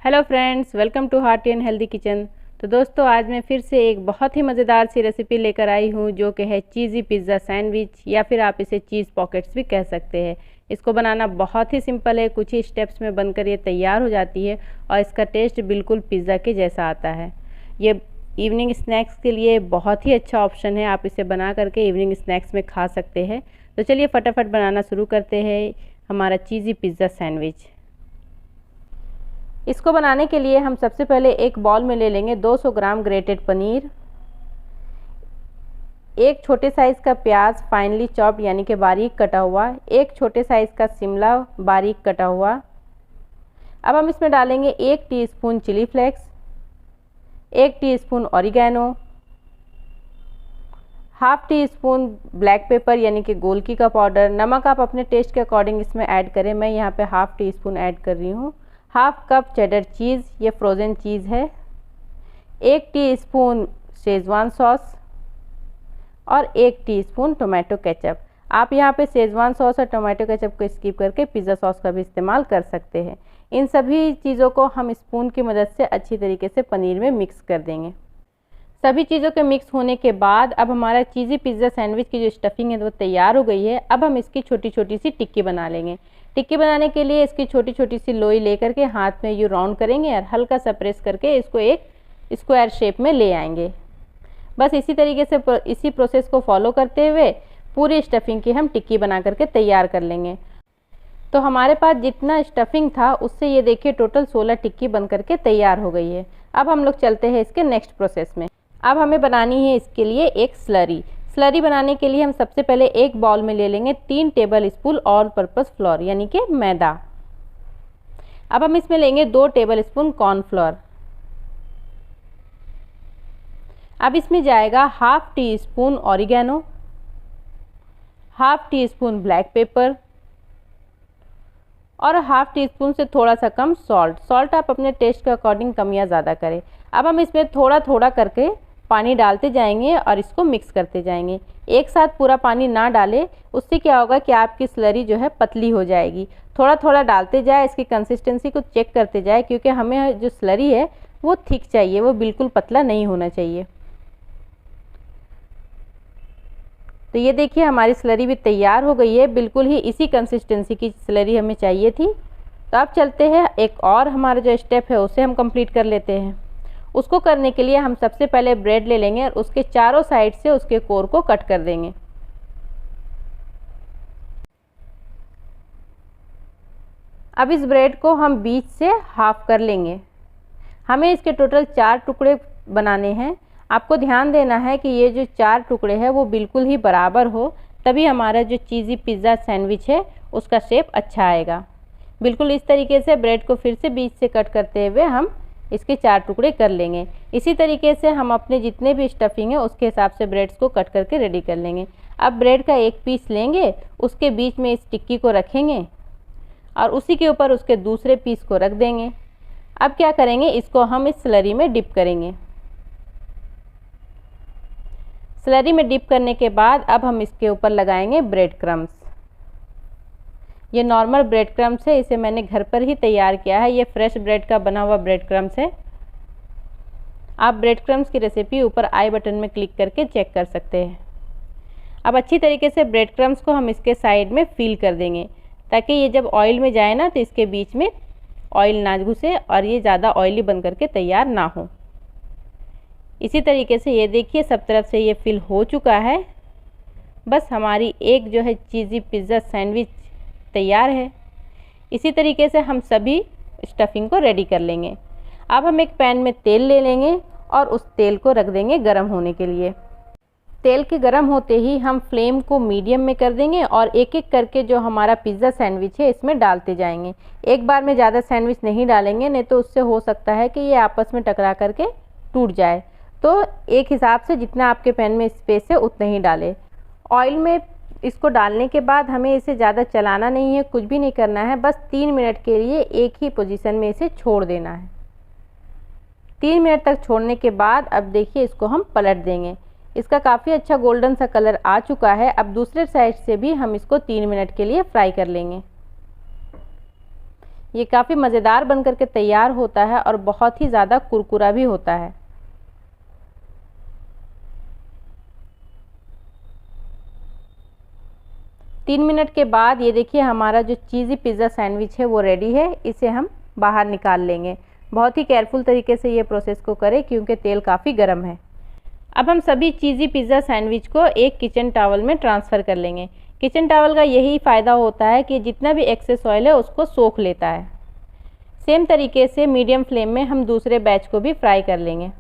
Hello friends, welcome to hearty and healthy kitchen. तो दोस्तों, आज मैं फिर से एक बहुत ही मज़ेदार सी रेसिपी लेकर आई हूँ जो कि है चीज़ी पिज़्ज़ा सैंडविच, या फिर आप इसे चीज़ पॉकेट्स भी कह सकते हैं। इसको बनाना बहुत ही सिंपल है, कुछ ही स्टेप्स में बनकर ये तैयार हो जाती है और इसका टेस्ट बिल्कुल पिज़्ज़ा के जैसा आता है। ये इवनिंग स्नैक्स के लिए बहुत ही अच्छा ऑप्शन है, आप इसे बना करके इवनिंग स्नैक्स में खा सकते हैं। तो चलिए फटाफट बनाना शुरू करते हैं हमारा चीज़ी पिज़्ज़ा सैंडविच। इसको बनाने के लिए हम सबसे पहले एक बाउल में ले लेंगे 200 ग्राम ग्रेटेड पनीर, एक छोटे साइज़ का प्याज फाइनली चॉप्ड यानी कि बारीक कटा हुआ, एक छोटे साइज़ का शिमला बारीक कटा हुआ। अब हम इसमें डालेंगे 1 teaspoon chilli flakes, 1 teaspoon oregano, half teaspoon black pepper यानी कि गोलकी का पाउडर। नमक आप अपने टेस्ट के अकॉर्डिंग इसमें ऐड करें, मैं यहाँ पे हाफ टी स्पून ऐड कर रही हूँ। हाफ कप चेडर चीज़, ये फ्रोज़न चीज़ है, 1 टीस्पून शेज़वान सॉस और 1 टीस्पून टोमेटो केचप। आप यहाँ पे शेज़वान सॉस और टोमेटो केचप को स्किप करके पिज़्ज़ा सॉस का भी इस्तेमाल कर सकते हैं। इन सभी चीज़ों को हम स्पून की मदद से अच्छी तरीके से पनीर में मिक्स कर देंगे। सभी चीज़ों के मिक्स होने के बाद अब हमारा चीज़ी पिज़्ज़ा सैंडविच की जो स्टफिंग है वो तैयार हो गई है। अब हम इसकी छोटी छोटी सी टिक्की बना लेंगे। टिक्की बनाने के लिए इसकी छोटी छोटी सी लोई लेकर के हाथ में यूँ राउंड करेंगे और हल्का सा प्रेस करके इसको एक स्क्वायर शेप में ले आएंगे। बस इसी तरीके से इसी प्रोसेस को फॉलो करते हुए पूरी स्टफिंग की हम टिक्की बना करके तैयार कर लेंगे। तो हमारे पास जितना स्टफिंग था उससे ये देखिए टोटल 16 टिक्की बन करके तैयार हो गई है। अब हम लोग चलते हैं इसके नेक्स्ट प्रोसेस में। अब हमें बनानी है इसके लिए एक स्लरी बनाने के लिए हम सबसे पहले एक बाउल में ले लेंगे 3 table spoon all purpose floor यानी कि मैदा। अब हम इसमें लेंगे 2 टेबल स्पून कॉर्नफ्लोर। अब इसमें जाएगा half tea spoon oregano, half teaspoon black paper और हाफ टी स्पून से थोड़ा सा कम सॉल्ट आप अपने टेस्ट के अकॉर्डिंग कम या ज़्यादा करें। अब हम इसमें थोड़ा थोड़ा करके पानी डालते जाएंगे और इसको मिक्स करते जाएंगे। एक साथ पूरा पानी ना डालें, उससे क्या होगा कि आपकी स्लरी जो है पतली हो जाएगी। थोड़ा थोड़ा डालते जाए, इसकी कंसिस्टेंसी को चेक करते जाए, क्योंकि हमें जो स्लरी है वो थिक चाहिए, वो बिल्कुल पतला नहीं होना चाहिए। तो ये देखिए हमारी स्लरी भी तैयार हो गई है, बिल्कुल ही इसी कंसिस्टेंसी की स्लरी हमें चाहिए थी। तो अब चलते हैं एक और हमारा जो स्टेप है उसे हम कंप्लीट कर लेते हैं। उसको करने के लिए हम सबसे पहले ब्रेड ले लेंगे और उसके चारों साइड से उसके कोर को कट कर देंगे। अब इस ब्रेड को हम बीच से हाफ कर लेंगे। हमें इसके टोटल 4 टुकड़े बनाने हैं। आपको ध्यान देना है कि ये जो 4 टुकड़े हैं वो बिल्कुल ही बराबर हो, तभी हमारा जो चीज़ी पिज़्ज़ा सैंडविच है उसका शेप अच्छा आएगा। बिल्कुल इस तरीके से ब्रेड को फिर से बीच से कट करते हुए हम इसके 4 टुकड़े कर लेंगे। इसी तरीके से हम अपने जितने भी स्टफिंग है उसके हिसाब से ब्रेड्स को कट करके रेडी कर लेंगे। अब ब्रेड का एक पीस लेंगे, उसके बीच में इस टिक्की को रखेंगे और उसी के ऊपर उसके दूसरे पीस को रख देंगे। अब क्या करेंगे, इसको हम इस स्लरी में डिप करेंगे। स्लरी में डिप करने के बाद अब हम इसके ऊपर लगाएंगे ब्रेड क्रम्स। ये नॉर्मल ब्रेड क्रम्स है, इसे मैंने घर पर ही तैयार किया है। ये फ्रेश ब्रेड का बना हुआ ब्रेड क्रम्स है। आप ब्रेड क्रम्स की रेसिपी ऊपर आई बटन में क्लिक करके चेक कर सकते हैं। अब अच्छी तरीके से ब्रेड क्रम्स को हम इसके साइड में फिल कर देंगे, ताकि ये जब ऑयल में जाए ना तो इसके बीच में ऑयल ना घुसे और ये ज़्यादा ऑयली बन करके तैयार ना हो। इसी तरीके से ये देखिए सब तरफ से ये फिल हो चुका है। बस हमारी एक जो है चीज़ी पिज़्ज़ा सैंडविच तैयार है। इसी तरीके से हम सभी स्टफिंग को रेडी कर लेंगे। अब हम एक पैन में तेल ले लेंगे और उस तेल को रख देंगे गरम होने के लिए। तेल के गरम होते ही हम फ्लेम को मीडियम में कर देंगे और एक एक करके जो हमारा पिज़्ज़ा सैंडविच है इसमें डालते जाएंगे। एक बार में ज़्यादा सैंडविच नहीं डालेंगे, नहीं तो उससे हो सकता है कि ये आपस में टकरा करके टूट जाए। तो एक हिसाब से जितना आपके पैन में स्पेस है उतना ही डालें। ऑयल में इसको डालने के बाद हमें इसे ज़्यादा चलाना नहीं है, कुछ भी नहीं करना है, बस 3 मिनट के लिए एक ही पोजीशन में इसे छोड़ देना है। 3 मिनट तक छोड़ने के बाद अब देखिए इसको हम पलट देंगे। इसका काफ़ी अच्छा गोल्डन सा कलर आ चुका है। अब दूसरे साइड से भी हम इसको 3 मिनट के लिए फ्राई कर लेंगे। ये काफ़ी मज़ेदार बनकर के तैयार होता है और बहुत ही ज़्यादा कुरकुरा भी होता है। तीन मिनट के बाद ये देखिए हमारा जो चीज़ी पिज़्ज़ा सैंडविच है वो रेडी है। इसे हम बाहर निकाल लेंगे। बहुत ही केयरफुल तरीके से ये प्रोसेस को करें क्योंकि तेल काफ़ी गर्म है। अब हम सभी चीज़ी पिज़्ज़ा सैंडविच को एक किचन टॉवल में ट्रांसफ़र कर लेंगे। किचन टॉवल का यही फ़ायदा होता है कि जितना भी एक्सेस ऑयल है उसको सोख लेता है। सेम तरीके से मीडियम फ्लेम में हम दूसरे बैच को भी फ्राई कर लेंगे।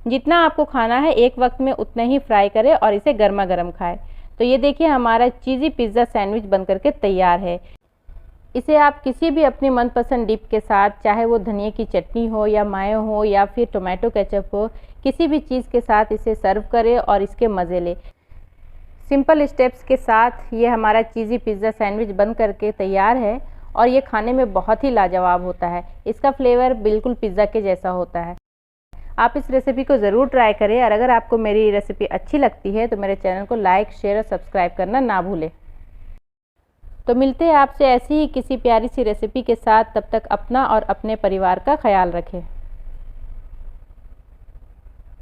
जितना आपको खाना है एक वक्त में उतना ही फ्राई करें और इसे गर्मा गर्म खाएं। तो ये देखिए हमारा चीज़ी पिज़्ज़ा सैंडविच बनकर के तैयार है। इसे आप किसी भी अपनी मनपसंद डिप के साथ, चाहे वो धनिया की चटनी हो या मायो हो या फिर टोमेटो केचप हो, किसी भी चीज़ के साथ इसे सर्व करें और इसके मज़े लें। सिंपल स्टेप्स के साथ ये हमारा चीज़ी पिज़्ज़ा सैंडविच बन करके तैयार है और ये खाने में बहुत ही लाजवाब होता है। इसका फ्लेवर बिल्कुल पिज़्ज़ा के जैसा होता है। आप इस रेसिपी को ज़रूर ट्राई करें और अगर आपको मेरी रेसिपी अच्छी लगती है तो मेरे चैनल को लाइक, शेयर और सब्सक्राइब करना ना भूलें। तो मिलते हैं आपसे ऐसी ही किसी प्यारी सी रेसिपी के साथ। तब तक अपना और अपने परिवार का ख्याल रखें।